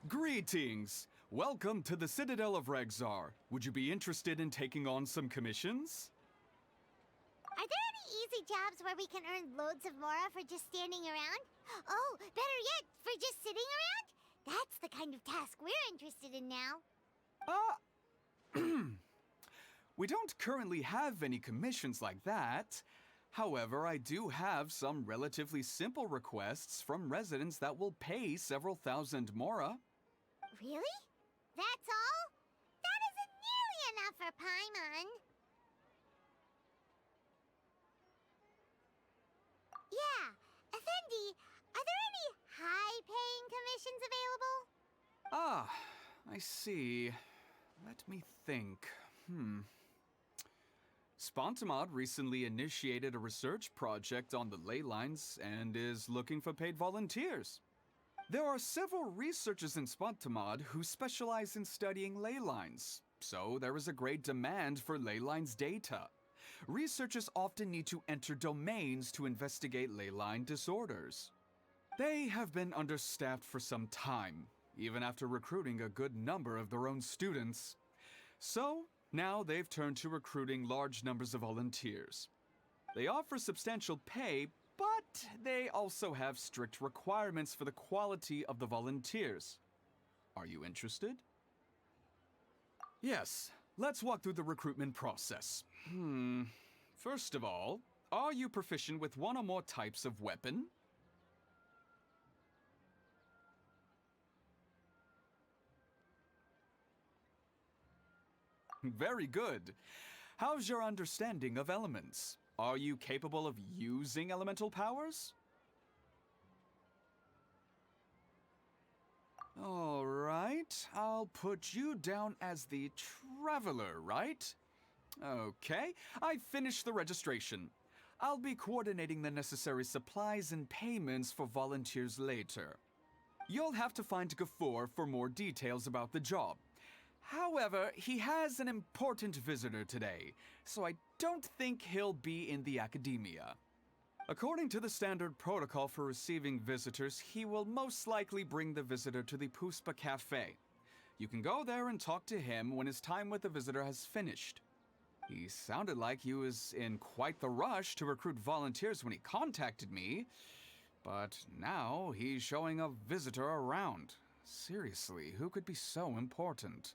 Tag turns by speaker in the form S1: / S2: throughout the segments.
S1: Greetings! Welcome to the Citadel of Regzar. Would you be interested in taking on some commissions?
S2: Are there any easy jobs where we can earn loads of mora for just standing around? Oh, better yet, for just sitting around? That's the kind of task we're interested in now.
S1: We don't currently have any commissions like that. However, I do have some relatively simple requests from residents that will pay several thousand mora.
S2: Really? That's all? That isn't nearly enough for Paimon. Yeah, Effendi, are there any high-paying commissions available?
S1: Ah, I see. Let me think. Spontamod recently initiated a research project on the ley lines and is looking for paid volunteers. There are several researchers in Spontamod who specialize in studying ley lines, so there is a great demand for ley lines data. Researchers often need to enter domains to investigate ley line disorders. They have been understaffed for some time, even after recruiting a good number of their own students. So, now they've turned to recruiting large numbers of volunteers. They offer substantial pay, but they also have strict requirements for the quality of the volunteers. Are you interested? Yes, let's walk through the recruitment process. First of all, are you proficient with one or more types of weapon? Very good. How's your understanding of elements? Are you capable of using elemental powers? All right, I'll put you down as the Traveler, right? Okay, I've finished the registration. I'll be coordinating the necessary supplies and payments for volunteers later. You'll have to find Gafoor for more details about the job. However, he has an important visitor today, so I don't think he'll be in the academia. According to the standard protocol for receiving visitors, he will most likely bring the visitor to the Puspa Cafe. You can go there and talk to him when his time with the visitor has finished. He sounded like he was in quite the rush to recruit volunteers when he contacted me, but now he's showing a visitor around. Seriously, who could be so important?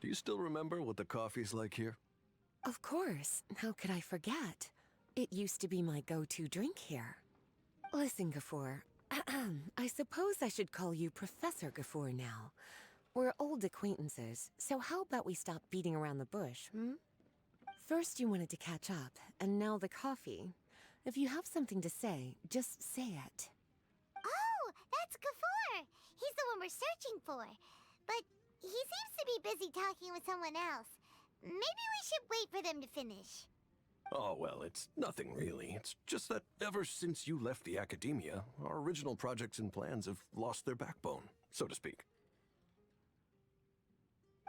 S3: Do you still remember what the coffee's like here?
S4: Of course. How could I forget? It used to be my go-to drink here. Listen, Gafoor. I suppose I should call you Professor Gafoor now. We're old acquaintances, so how about we stop beating around the bush, First you wanted to catch up, and now the coffee. If you have something to say, just say it.
S2: Oh, that's Gafoor! He's the one we're searching for. But he seems to be busy talking with someone else. Maybe we should wait for them to finish.
S3: Oh, well, it's nothing really. It's just that ever since you left the academia, our original projects and plans have lost their backbone, so to speak.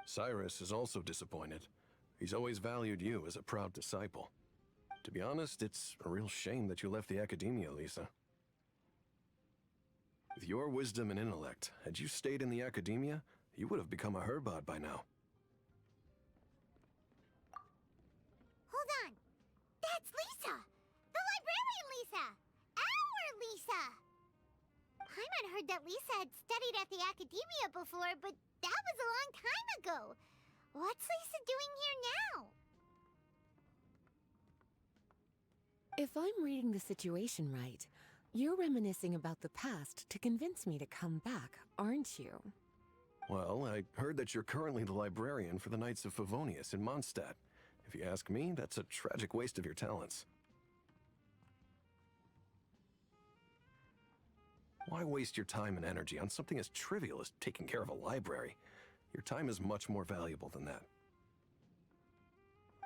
S3: Cyrus is also disappointed. He's always valued you as a proud disciple. To be honest, it's a real shame that you left the academia, Lisa. With your wisdom and intellect, had you stayed in the academia, you would have become a Herbad by now.
S2: Hold on. That's Lisa! The Librarian Lisa! Our Lisa! Paimon heard that Lisa had studied at the academia before, but that was a long time ago. What's Lisa doing here now?
S4: If I'm reading the situation right, you're reminiscing about the past to convince me to come back, aren't you?
S3: Well, I heard that you're currently the librarian for the Knights of Favonius in Mondstadt. If you ask me, that's a tragic waste of your talents. Why waste your time and energy on something as trivial as taking care of a library? Your time is much more valuable than that.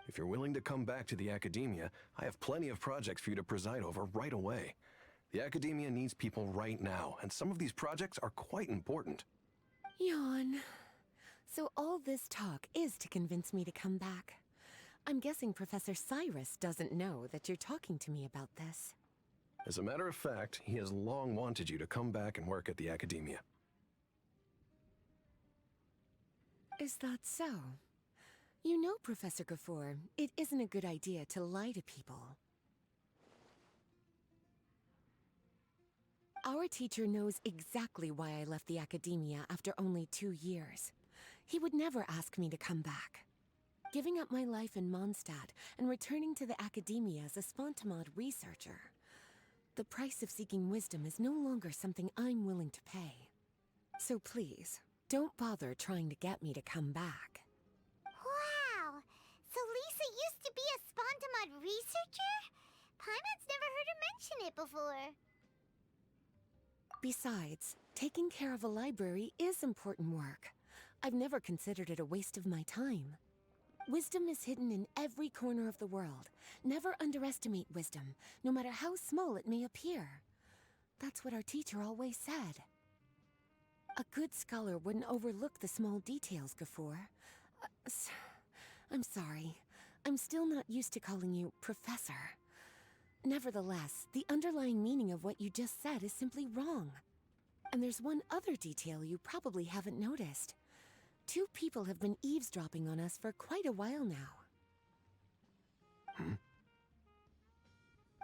S3: If you're willing to come back to the Academia, I have plenty of projects for you to preside over right away. The Academia needs people right now, and some of these projects are quite important.
S4: Yawn. So all this talk is to convince me to come back. I'm guessing Professor Cyrus doesn't know that you're talking to me about this.
S3: As a matter of fact, he has long wanted you to come back and work at the Academia.
S4: Is that so? You know, Professor Gafour, it isn't a good idea to lie to people. Our teacher knows exactly why I left the Academia after only 2 years. He would never ask me to come back. Giving up my life in Mondstadt and returning to the Academia as a Spontamod researcher. The price of seeking wisdom is no longer something I'm willing to pay. So please, don't bother trying to get me to come back.
S2: Wow! So Lisa used to be a Spontamod researcher? Paimon's never heard her mention it before.
S4: Besides, taking care of a library is important work. I've never considered it a waste of my time. Wisdom is hidden in every corner of the world. Never underestimate wisdom, no matter how small it may appear. That's what our teacher always said. A good scholar wouldn't overlook the small details, Gafour. I'm sorry. I'm still not used to calling you Professor. Nevertheless, the underlying meaning of what you just said is simply wrong. And there's one other detail you probably haven't noticed. 2 people have been eavesdropping on us for quite a while now.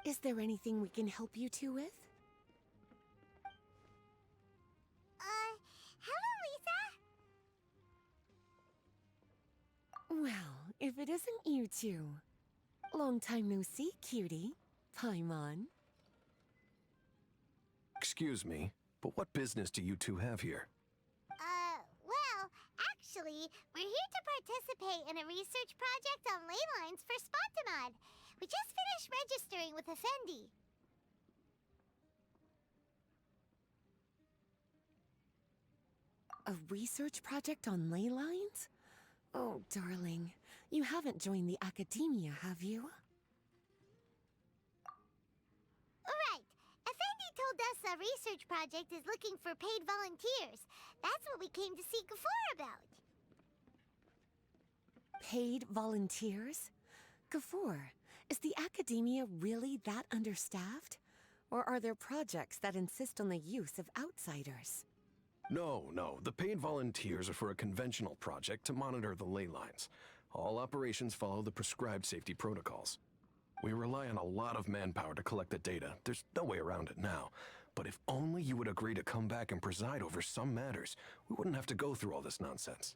S4: Is there anything we can help you two with?
S2: Hello, Lisa?
S4: Well, if it isn't you two. Long time no see, cutie. Paimon.
S3: Excuse me, but what business do you two have here?
S2: Well, actually, we're here to participate in a research project on ley lines for Spontamod. We just finished registering with Effendi.
S4: A research project on ley lines? Oh, darling, you haven't joined the Academia, have you?
S2: Right. Effendi told us a research project is looking for paid volunteers. That's what we came to see Gafour about.
S4: Paid volunteers? Gafour, is the Academia really that understaffed? Or are there projects that insist on the use of outsiders?
S3: No. The paid volunteers are for a conventional project to monitor the ley lines. All operations follow the prescribed safety protocols. We rely on a lot of manpower to collect the data. There's no way around it now. But if only you would agree to come back and preside over some matters, we wouldn't have to go through all this nonsense.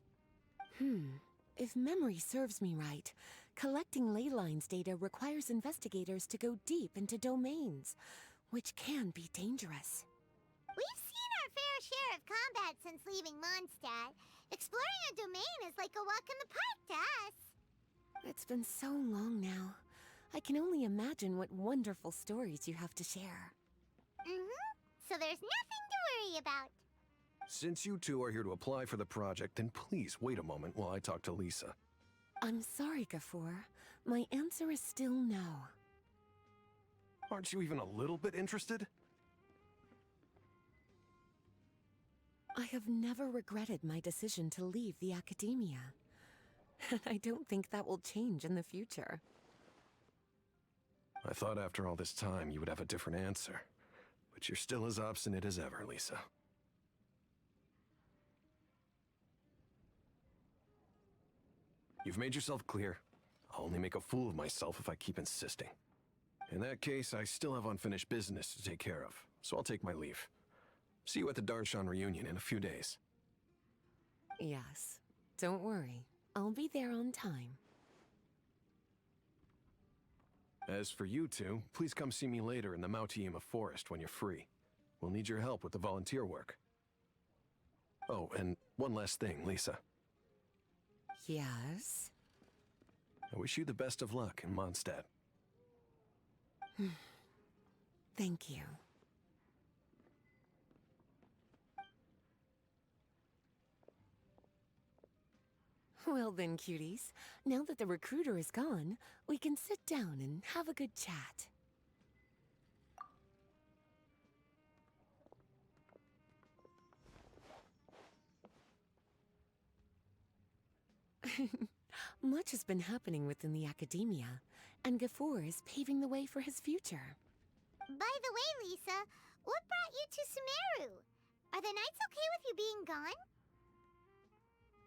S4: If memory serves me right, collecting ley lines data requires investigators to go deep into domains, which can be dangerous.
S2: We've seen our fair share of combat since leaving Mondstadt. Exploring a domain is like a walk in the park to us.
S4: It's been so long now. I can only imagine what wonderful stories you have to share.
S2: So there's nothing to worry about.
S3: Since you two are here to apply for the project, then please wait a moment while I talk to Lisa.
S4: I'm sorry, Gafour. My answer is still no.
S3: Aren't you even a little bit interested?
S4: I have never regretted my decision to leave the Academia. And I don't think that will change in the future.
S3: I thought after all this time you would have a different answer. But you're still as obstinate as ever, Lisa. You've made yourself clear. I'll only make a fool of myself if I keep insisting. In that case, I still have unfinished business to take care of, so I'll take my leave. See you at the Darshan reunion in a few days.
S4: Yes. Don't worry. I'll be there on time.
S3: As for you two, please come see me later in the Mautiima forest when you're free. We'll need your help with the volunteer work. Oh, and one last thing, Lisa.
S4: Yes?
S3: I wish you the best of luck in Mondstadt.
S4: Thank you. Well then, cuties. Now that the recruiter is gone, we can sit down and have a good chat. Much has been happening within the academia, and Gafoor is paving the way for his future.
S2: By the way, Lisa, what brought you to Sumeru? Are the Knights okay with you being gone?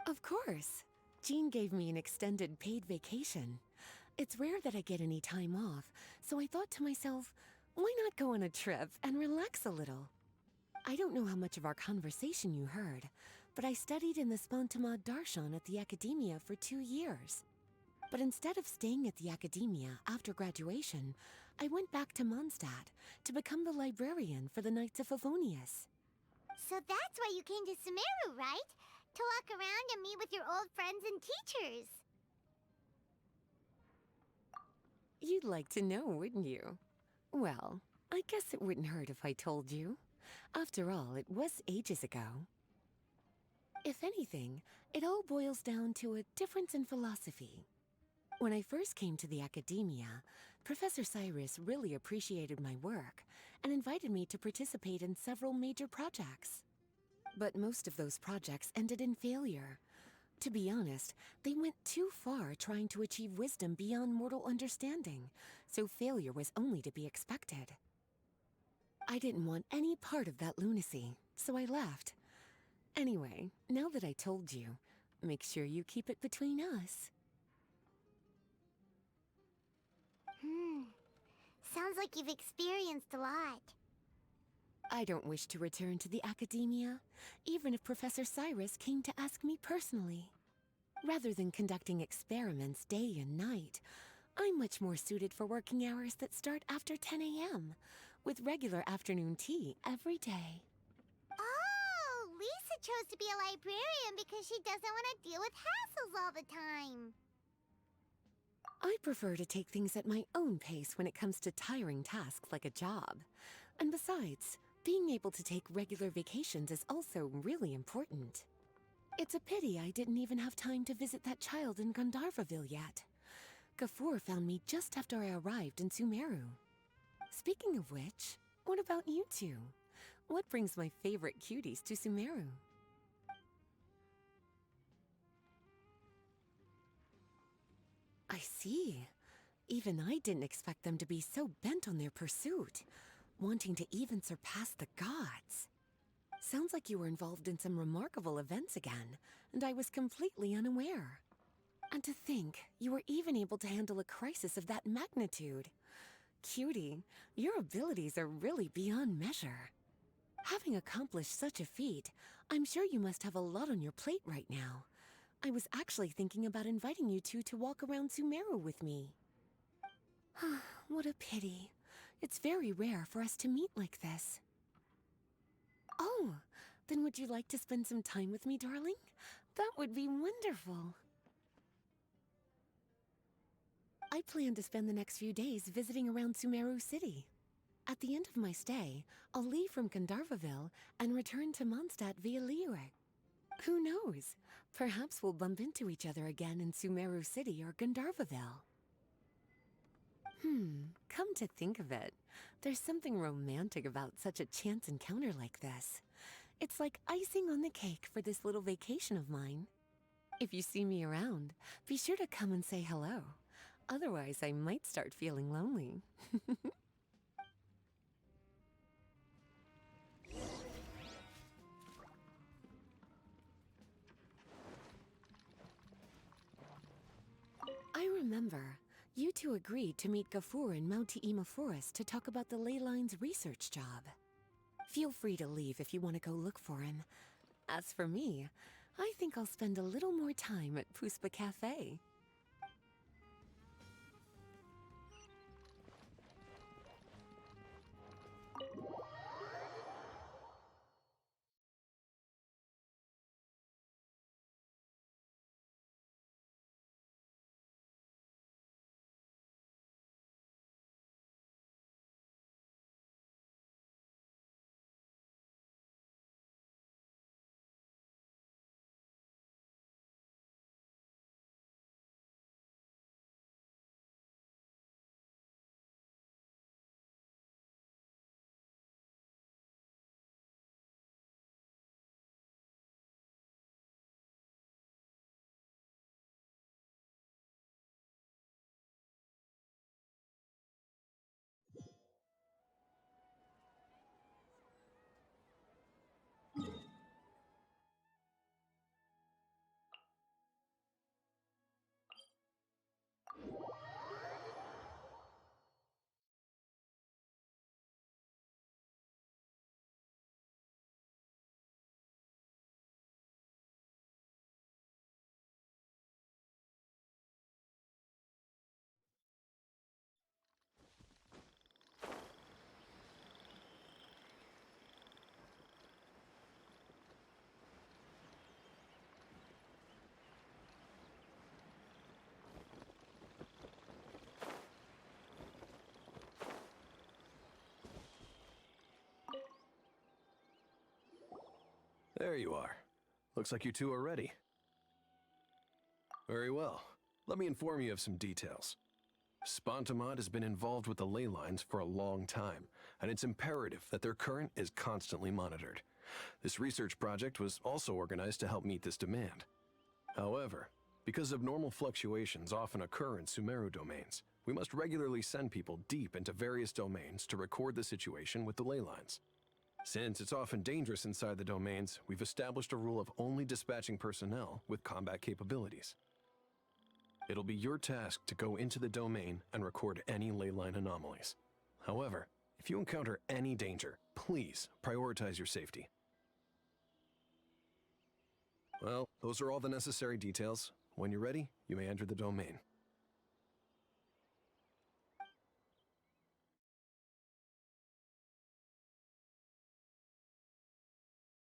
S4: Of course. Jean gave me an extended paid vacation. It's rare that I get any time off, so I thought to myself, why not go on a trip and relax a little? I don't know how much of our conversation you heard, but I studied in the Spantamad Darshan at the Academia for 2 years. But instead of staying at the Academia after graduation, I went back to Mondstadt to become the Librarian for the Knights of Favonius.
S2: So that's why you came to Sumeru, right? To walk around and meet with your old friends and teachers.
S4: You'd like to know, wouldn't you? Well, I guess it wouldn't hurt if I told you. After all, it was ages ago. If anything, it all boils down to a difference in philosophy. When I first came to the Academia, Professor Cyrus really appreciated my work and invited me to participate in several major projects. But most of those projects ended in failure. To be honest, they went too far trying to achieve wisdom beyond mortal understanding, so failure was only to be expected. I didn't want any part of that lunacy, so I left. Anyway, now that I told you, make sure you keep it between us.
S2: Sounds like you've experienced a lot.
S4: I don't wish to return to the Academia, even if Professor Cyrus came to ask me personally. Rather than conducting experiments day and night, I'm much more suited for working hours that start after 10 a.m., with regular afternoon tea every day.
S2: Oh, Lisa chose to be a librarian because she doesn't want to deal with hassles all the time.
S4: I prefer to take things at my own pace when it comes to tiring tasks like a job. And besides, being able to take regular vacations is also really important. It's a pity I didn't even have time to visit that child in Gandharvaville yet. Gafoor found me just after I arrived in Sumeru. Speaking of which, what about you two? What brings my favorite cuties to Sumeru? I see. Even I didn't expect them to be so bent on their pursuit, wanting to even surpass the gods. Sounds like you were involved in some remarkable events again, and I was completely unaware. And to think, you were even able to handle a crisis of that magnitude. Cutie, your abilities are really beyond measure. Having accomplished such a feat, I'm sure you must have a lot on your plate right now. I was actually thinking about inviting you two to walk around Sumeru with me. What a pity. It's very rare for us to meet like this. Oh, then would you like to spend some time with me, darling? That would be wonderful. I plan to spend the next few days visiting around Sumeru City. At the end of my stay, I'll leave from Gandharvaville and return to Mondstadt via Liyue. Who knows? Perhaps we'll bump into each other again in Sumeru City or Gandharvaville. Come to think of it, there's something romantic about such a chance encounter like this. It's like icing on the cake for this little vacation of mine. If you see me around, be sure to come and say hello. Otherwise, I might start feeling lonely. I remember. You two agreed to meet Gafoor in Mautiima Forest to talk about the ley lines research job. Feel free to leave if you want to go look for him. As for me, I think I'll spend a little more time at Puspa Cafe.
S3: There you are. Looks like you two are ready. Very well. Let me inform you of some details. Spontamod has been involved with the ley lines for a long time, and it's imperative that their current is constantly monitored. This research project was also organized to help meet this demand. However, because abnormal fluctuations often occur in Sumeru domains, we must regularly send people deep into various domains to record the situation with the ley lines. Since it's often dangerous inside the domains, we've established a rule of only dispatching personnel with combat capabilities. It'll be your task to go into the domain and record any ley line anomalies. However, if you encounter any danger, please prioritize your safety. Well, those are all the necessary details. When you're ready, you may enter the domain.